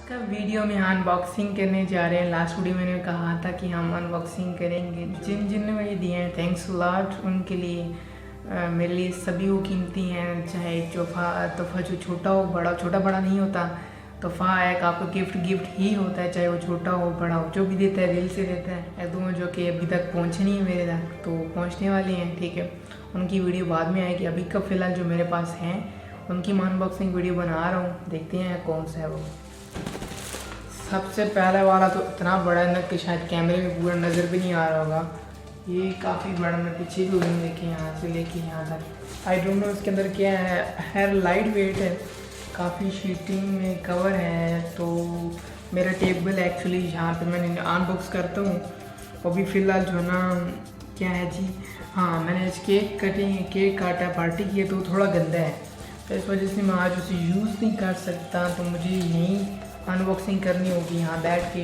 का वीडियो में अनबॉक्सिंग करने जा रहे हैं। लास्ट वीडियो मैंने कहा था कि हम अनबॉक्सिंग करेंगे। जिन जिन ने मुझे दिए हैं थैंक्स लॉट, उनके लिए मेरे लिए सभी वो कीमती हैं। चाहे तोहफा जो छोटा हो बड़ा, छोटा बड़ा नहीं होता। तोहफा एक आपको गिफ्ट ही होता है, चाहे वो छोटा हो बड़ा हो। जो भी देता है दिल से देता है। एक दो जो कि अभी तक पहुँचे नहीं है मेरे तक, तो पहुँचने वाले हैं। ठीक है, उनकी वीडियो बाद में आएगी। अभी का फ़िलहाल जो मेरे पास हैं उनकी मैं अनबॉक्सिंग वीडियो बना रहा हूँ। देखते हैं कौन सा है वो। सबसे पहले वाला तो इतना बड़ा है ना कि शायद कैमरे में पूरा नज़र भी नहीं आ रहा होगा। ये काफ़ी बड़ा, मैं पीछे भी उड़ूँ देखें, यहाँ से लेके यहाँ तक। आई डोंट नो इसके अंदर क्या है। लाइट वेट है, काफ़ी शीटिंग में कवर है। तो मेरा टेबल एक्चुअली जहाँ पे मैंने अनबॉक्स करता हूँ अभी फ़िलहाल जो है ना, क्या है जी, हाँ मैंने आज केक काटा, पार्टी की है, तो थोड़ा गंदा है। तो इस वजह से मैं आज उसे यूज़ नहीं कर सकता। तो मुझे यहीं अनबॉक्सिंग करनी होगी यहाँ बैठ के।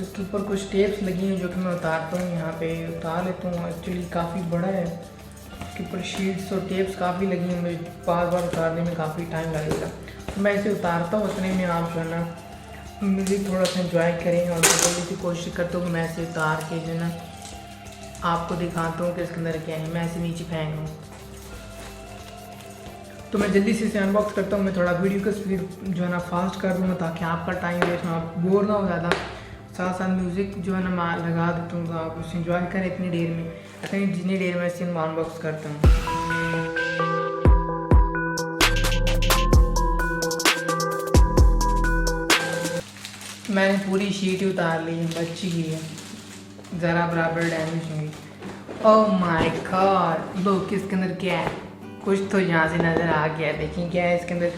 उसके ऊपर कुछ टेप्स लगी हैं जो कि मैं उतारता हूँ, यहाँ पे उतार लेता हूँ। एक्चुअली काफ़ी बड़ा है, उसके ऊपर शीट्स और टेप्स काफ़ी लगी हैं। मुझे बार बार उतारने में काफ़ी टाइम लगेगा, तो मैं इसे उतारता हूँ। उतने में आप जो है ना म्यूज़िक थोड़ा सा इंजॉय करें। और जल्दी से कोशिश करता हूँ कि मैं इसे उतार के जो है ना आपको दिखाता हूँ कि इसके अंदर क्या है। मैं इसे नीचे फेंक दूँ, तो मैं जल्दी से इसे अनबॉक्स करता हूँ। मैं थोड़ा वीडियो का स्पीड जो है ना फास्ट कर दूँगा ताकि आपका टाइम वेस्ट ना, आप बोर ना हो ज़्यादा। साथ साथ म्यूज़िक जो है ना मैं लगा देता हूँ, तो आप उसे इंजॉय करें इतनी देर में। जितनी देर में इसे अनबॉक्स करता हूँ। मैंने पूरी शीट ही उतार ली है, बच्ची की है, ज़रा बराबर डैमेज हुई। ओह माय गॉड, लोग इसके अंदर क्या है? कुछ तो यहाँ से नज़र आ गया। देखिए क्या है इसके अंदर।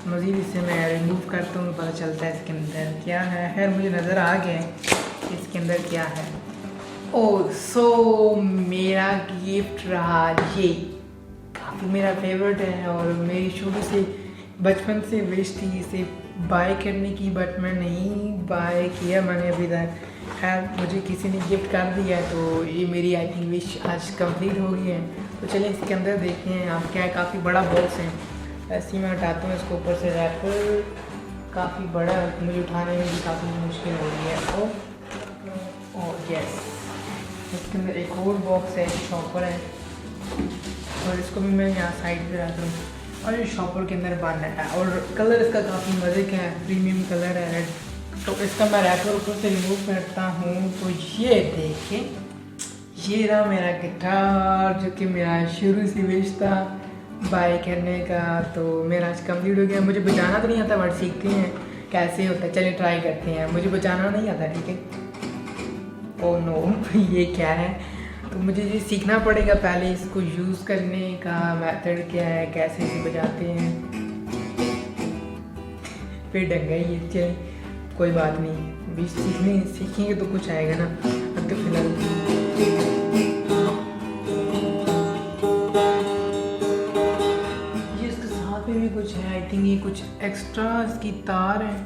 मज़ीद इसे मैं रिमूव करता हूँ, पता चलता है इसके अंदर क्या है। खैर मुझे नज़र आ गया है इसके अंदर क्या है। ओह सो मेरा गिफ्ट रहा ये, काफ़ी मेरा फेवरेट है और मेरी शुरू से बचपन से विश थी इसे बाय करने की, बट मैं नहीं बाय किया मैंने अभी तक। खैर मुझे किसी ने गिफ्ट कर दिया है, तो ये मेरी आई थिंक विश आज कंप्लीट हो गई है। तो चलिए इसके अंदर देखते हैं आप क्या है। काफ़ी बड़ा बॉक्स है, ऐसे ही मैं हटाता हूँ इसको ऊपर से। रैपर काफ़ी बड़ा है, मुझे उठाने में भी काफ़ी मुश्किल हो रही है। ओह यस, इसके अंदर एक और बॉक्स है, शॉपर है, और इसको भी मैं यहाँ साइड पे रखता हूँ। और ये शॉपर के अंदर बंद है, और कलर इसका काफ़ी मज़े का है, प्रीमियम कलर है रेड। तो इसका मैं रैपर ऊपर से रिमूव करता हूँ। तो ये देखिए, ये रहा मेरा गिटार जो कि मेरा शुरू से विश था बाय करने का। तो मेरा आज कंप्लीट हो गया। मुझे बजाना तो नहीं आता, बट सीखते हैं कैसे होता है। चलिए ट्राई करते हैं। मुझे बजाना नहीं आता, ठीक है। ओह नो ये क्या है? तो मुझे ये सीखना पड़ेगा पहले, इसको यूज़ करने का मेथड क्या है, कैसे इसे बजाते हैं। फिर डंगा ये, चलिए कोई बात नहीं, भी सीखेंगे तो कुछ आएगा ना। अब तो फिलहाल ये इसके साथ में भी कुछ है। आई थिंक ये कुछ एक्स्ट्रा इसकी तार है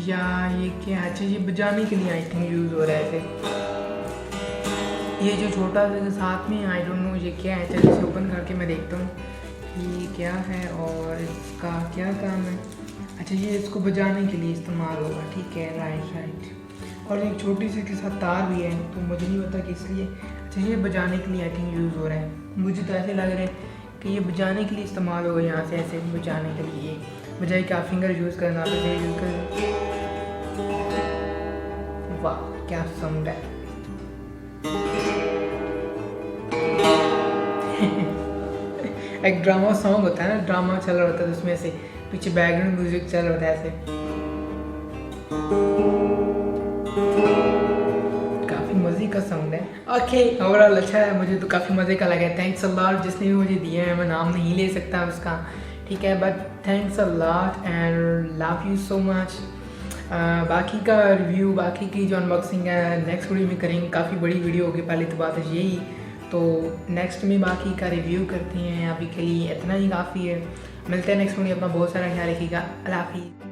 या ये क्या है। अच्छा ये बजाने के लिए आई थिंक यूज़ हो रहा है। ये जो छोटा सा साथ में, आई डोंट नो ये क्या है। चलिए इसे ओपन करके मैं देखता हूँ कि ये क्या है और इसका क्या काम है। अच्छा ये इसको बजाने के लिए इस्तेमाल होगा, ठीक है, राइट। और एक छोटी सी के साथ तार भी है, तो मुझे नहीं पता किस लिए। अच्छा ये बजाने के लिए आई थिंक यूज़ हो रहा है। मुझे तो ऐसे लग रहा है कि ये बजाने के लिए इस्तेमाल होगा, यहाँ से ऐसे बजाने के लिए, बजाय कि आप फिंगर यूज़ करना, आप ऐसे यूज़ कर। वाह क्या साउंड है। एक ड्रामा सॉन्ग होता है ना, ड्रामा चल रहा होता है, उसमें से पीछे बैकग्राउंड म्यूजिक चल रहा होता है ऐसे। काफ़ी मज़े का साउंड है। ओके ओवरऑल अच्छा है, मुझे तो काफ़ी मज़े का लगा। थैंक्स अ लॉट जिसने भी मुझे दिया है। मैं नाम नहीं ले सकता उसका, ठीक है, but thanks a lot and love you so much. बाकी का रिव्यू, बाकी की जो अनबॉक्सिंग है नेक्स्ट वीडियो में करेंगे। काफ़ी बड़ी वीडियो होगी, पहले तो बात है यही। तो नेक्स्ट में बाकी का रिव्यू करते हैं। अभी के लिए इतना ही काफ़ी है। मिलते हैं नेक्स्ट वीडियो। अपना बहुत सारा ख्याल रखिएगा। अल्लाह हाफिज़।